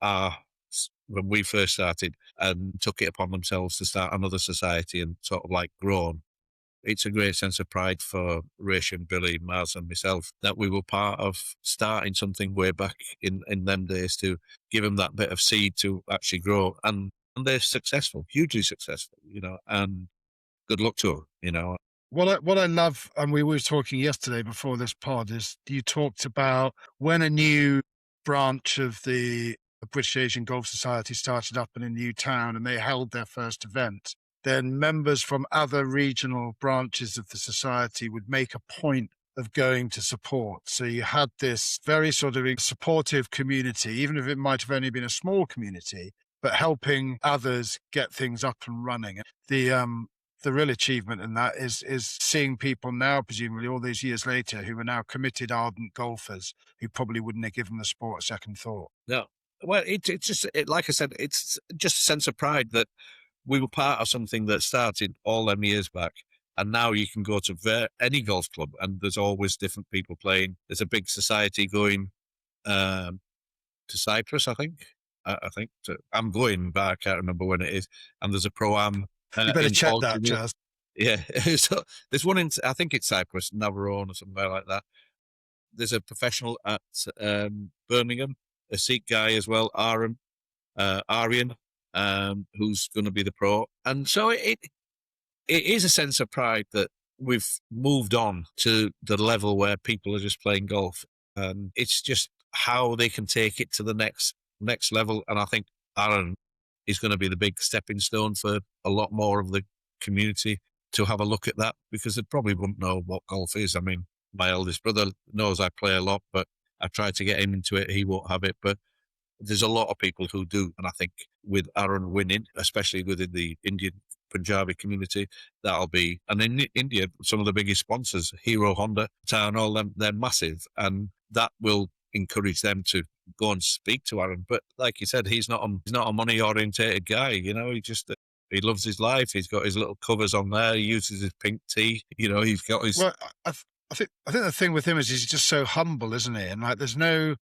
when we first started and took it upon themselves to start another society and sort of like grown. It's a great sense of pride for Raish and Billy, Maz and myself that we were part of starting something way back in them days to give them that bit of seed to actually grow. And they're successful, hugely successful, and good luck to them, What I love, and we were talking yesterday before this pod, is you talked about when a new branch of the British Asian Golf Society started up in a new town and they held their first event, then members from other regional branches of the society would make a point of going to support. So you had this very sort of supportive community, even if it might have only been a small community, but helping others get things up and running. The real achievement in that is seeing people now, presumably all these years later, who are now committed, ardent golfers who probably wouldn't have given the sport a second thought. No. Well, it's just, like I said, it's just a sense of pride that we were part of something that started all them years back. And now you can go to any golf club and there's always different people playing. There's a big society going to Cyprus, I think. I'm going, but I can't remember when it is. And there's a Pro-Am. You better check that, Jaz. Yeah. So there's one in, I think it's Cyprus, Navarone or somewhere like that. There's a professional at Birmingham, a Sikh guy as well, Aryan, who's going to be the pro. And so it is a sense of pride that we've moved on to the level where people are just playing golf. And it's just how they can take it to the next level. And I think Aaron is going to be the big stepping stone for a lot more of the community to have a look at that, because they probably wouldn't know what golf is. I mean, my eldest brother knows I play a lot, but I tried to get him into it. He won't have it, but there's a lot of people who do. And I think with Aaron winning, especially within the Indian Punjabi community, that'll be, and in India, some of the biggest sponsors, Hero, Honda, Town, all them, they're massive. And that will encourage them to go and speak to Aaron. But like you said, he's not a money orientated guy. He loves his life. He's got his little covers on there. He uses his pink tea. He's got his. Well, I think the thing with him is he's just so humble, isn't he? And like, there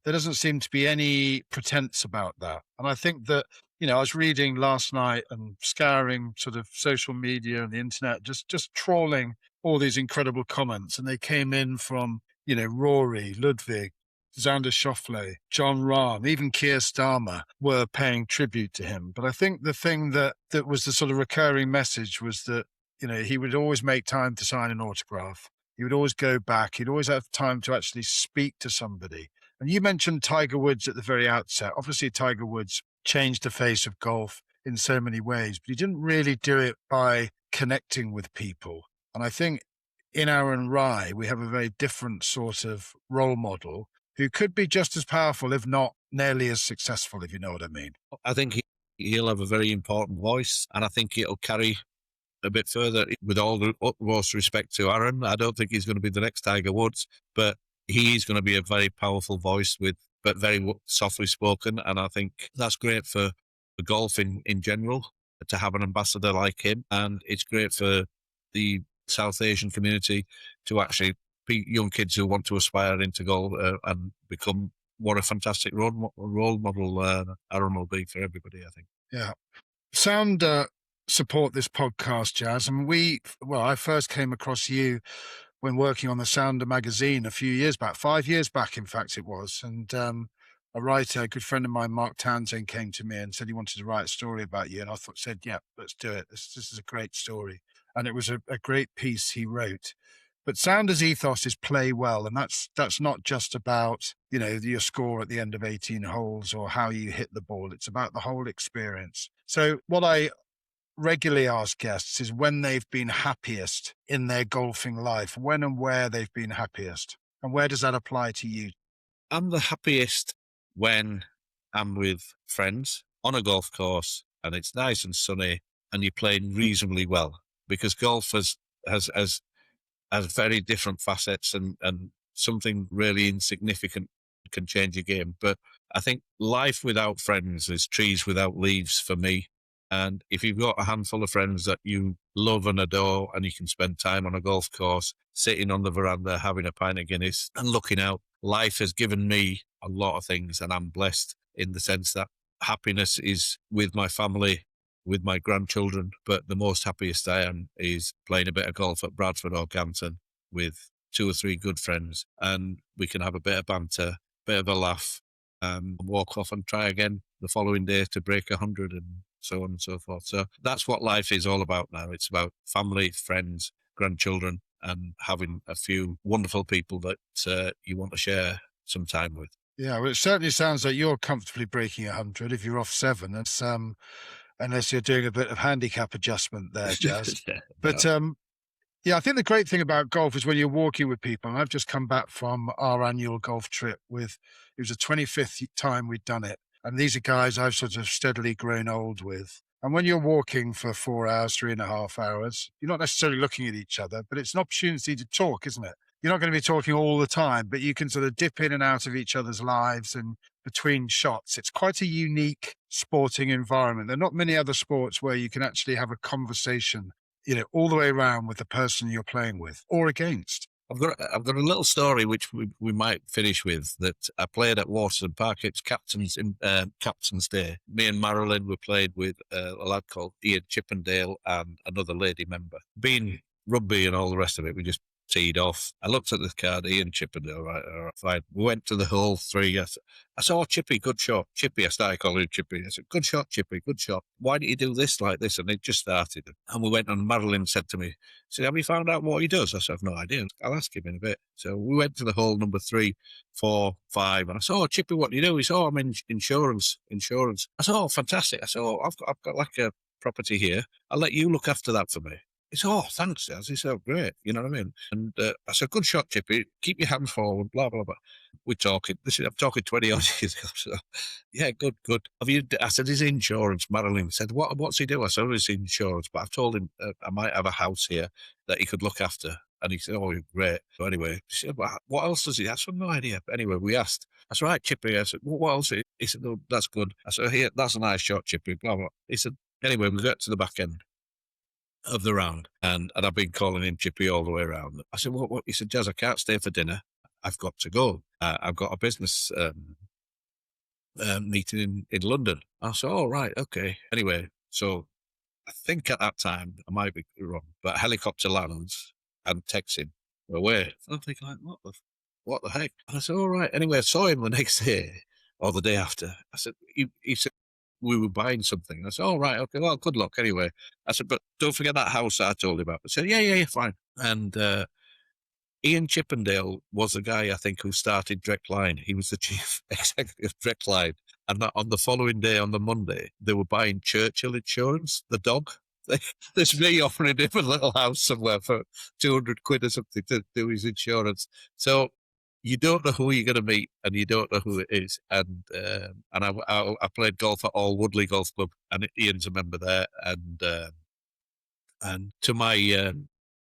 doesn't seem to be any pretense about that. And I think that, I was reading last night and scouring sort of social media and the internet, just trawling all these incredible comments, and they came in from Rory, Ludwig, Xander Schauffele, John Rahm, even Keir Starmer were paying tribute to him. But I think the thing that was the sort of recurring message was that, he would always make time to sign an autograph. He would always go back. He'd always have time to actually speak to somebody. And you mentioned Tiger Woods at the very outset. Obviously, Tiger Woods changed the face of golf in so many ways, but he didn't really do it by connecting with people. And I think in Aaron Rai, we have a very different sort of role model who could be just as powerful, if not nearly as successful, if you know what I mean. I think he'll have a very important voice, and I think it'll carry a bit further. With all the utmost respect to Aaron, I don't think he's going to be the next Tiger Woods, but he is going to be a very powerful voice but very softly spoken. And I think that's great for golf in general, to have an ambassador like him. And it's great for the South Asian community to actually be young kids who want to aspire into golf and become what a fantastic role model Aaron will be for everybody, I think. Yeah. Sound support this podcast, Jaz. And I first came across you when working on the Sounder magazine a few years back, 5 years back, in fact, it was. And a writer, a good friend of mine, Mark Townsend, came to me and said he wanted to write a story about you. And I said, yeah, let's do it. This is a great story. And it was a great piece he wrote. But Sounder's ethos is play well. And that's not just about, your score at the end of 18 holes or how you hit the ball. It's about the whole experience. So what I regularly ask guests is when they've been happiest in their golfing life, when and where they've been happiest. And where does that apply to you? I'm the happiest when I'm with friends on a golf course and it's nice and sunny and you're playing reasonably well, because golf has very different facets and something really insignificant can change a game. But I think life without friends is trees without leaves for me. And if you've got a handful of friends that you love and adore and you can spend time on a golf course, sitting on the veranda, having a pint of Guinness and looking out, life has given me a lot of things, and I'm blessed in the sense that happiness is with my family, with my grandchildren, but the most happiest I am is playing a bit of golf at Bradford or Ganton with 2 or 3 good friends, and we can have a bit of banter, bit of a laugh, walk off and try again the following day to break 100 and so on and so forth. So that's what life is all about now. It's about family, friends, grandchildren, and having a few wonderful people that you want to share some time with. Yeah, well, it certainly sounds like you're comfortably breaking 100 if you're off 7. That's unless you're doing a bit of handicap adjustment there, Jaz. But yeah, I think the great thing about golf is when you're walking with people. And I've just come back from our annual golf trip it was the 25th time we'd done it. And these are guys I've sort of steadily grown old with. And when you're walking for 4 hours, 3.5 hours, you're not necessarily looking at each other, but it's an opportunity to talk, isn't it? You're not going to be talking all the time, but you can sort of dip in and out of each other's lives and between shots. It's quite a unique sporting environment. There are not many other sports where you can actually have a conversation, all the way around with the person you're playing with or against. I've got a little story which we might finish with, that I played at Waterton Park. It's Captain's Day. Me and Marilyn were played with a lad called Ian Chippendale and another lady member. Being rugby and all the rest of it, we just teed off. I looked at the card, Ian Chippendale, right, all right, fine. We went to the hole 3. I saw Chippy, good shot. Chippy, I started calling him Chippy. I said, good shot, Chippy, good shot. Why didn't you do this like this? And it just started. And we went on, Marilyn said to me, have you found out what he does? I said, I've no idea. I'll ask him in a bit. So we went to the hole number 3, 4, 5. And I said, Chippy, what do you do? He said, I'm in insurance. I said, fantastic. I said, I've got like a property here. I'll let you look after that for me. He said, thanks. I said, great. You know what I mean? And I said, good shot, Chippy. Keep your hands forward, blah, blah, blah. We're talking. I'm talking 20 odd years ago. So, yeah, good. I said, his insurance. Marilyn said, what's he do? I said, his insurance. But I've told him I might have a house here that he could look after. And he said, great. So anyway, she said, what else does he have? I said, no idea. But anyway, we asked. I said, right, Chippy. I said, what else? He said, no, that's good. I said, here, that's a nice shot, Chippy, blah, blah. He said, anyway, we got to the back end of the round, and I've been calling him Chippy all the way around. I said, what? He said, Jaz, I can't stay for dinner. I've got to go. I've got a business meeting in London. I said, right, okay. Anyway, so I think at that time, I might be wrong, but a helicopter lands and takes him away. And I'm thinking, like, what the heck? And I said, all right. Anyway, I saw him the next day or the day after. I said, he said, we were buying something. I said, right, okay, well, good luck anyway. I said, but don't forget that house that I told you about. I said, yeah, fine. And Ian Chippendale was the guy, I think, who started Dreckline. He was the chief executive of Dreckline. And on the following day, on the Monday, they were buying Churchill Insurance, the dog there's me offering him a little house somewhere for 200 quid or something to do his insurance. So you don't know who you're going to meet, and you don't know who it is. And I played golf at All Woodley Golf Club, and Ian's a member there. And to my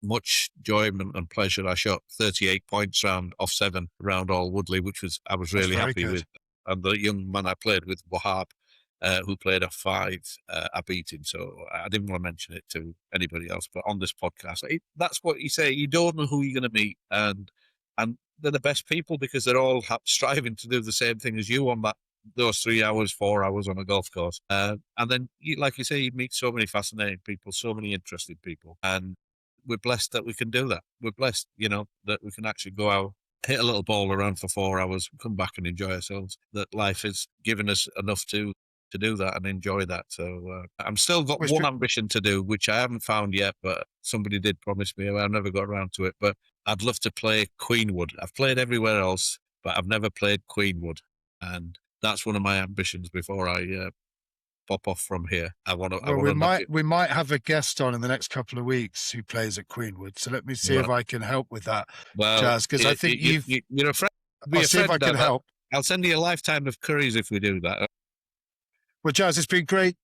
much enjoyment and pleasure, I shot 38 points off 7 around All Woodley, which I was really happy with. And the young man I played with, Wahab, who played off 5, I beat him. So I didn't want to mention it to anybody else, but on this podcast, that's what you say. You don't know who you're going to meet, and they're the best people because they're all striving to do the same thing as you on those 3 hours, 4 hours on a golf course. And then, like you say, you meet so many fascinating people, so many interesting people, and we're blessed that we can do that. We're blessed, that we can actually go out, hit a little ball around for 4 hours, come back and enjoy ourselves. That life has given us enough to do that and enjoy that. So I'm still got one ambition to do, which I haven't found yet, but somebody did promise me. I've never got around to it, but I'd love to play Queenwood. I've played everywhere else, but I've never played Queenwood, and that's one of my ambitions before I pop off from here. We might have a guest on in the next couple of weeks who plays at Queenwood. So let me see if I can help with that, Jaz, because I think you're a friend. I'll see if I can help. I'll send you a lifetime of curries if we do that. Well, Jaz, it's been great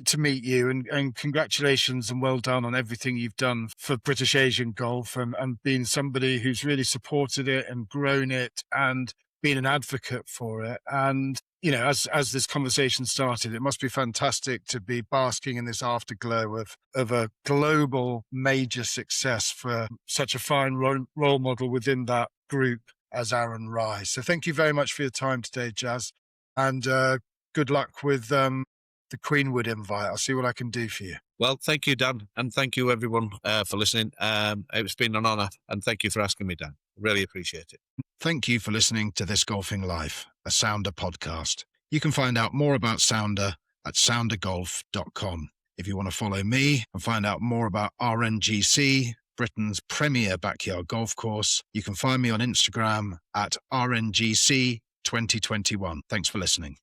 to meet you, and congratulations and well done on everything you've done for British Asian golf, and being somebody who's really supported it and grown it and been an advocate for it. And, as this conversation started, it must be fantastic to be basking in this afterglow of a global major success for such a fine role model within that group as Aaron Rai. So thank you very much for your time today, Jaz. And good luck with the Queenwood invite. I'll see what I can do for you. Well, thank you, Dan. And thank you, everyone, for listening. It's been an honour. And thank you for asking me, Dan. Really appreciate it. Thank you for listening to This Golfing Life, a Sounder podcast. You can find out more about Sounder at soundergolf.com. If you want to follow me and find out more about RNGC, Britain's premier backyard golf course, you can find me on Instagram at RNGC 2021. Thanks for listening.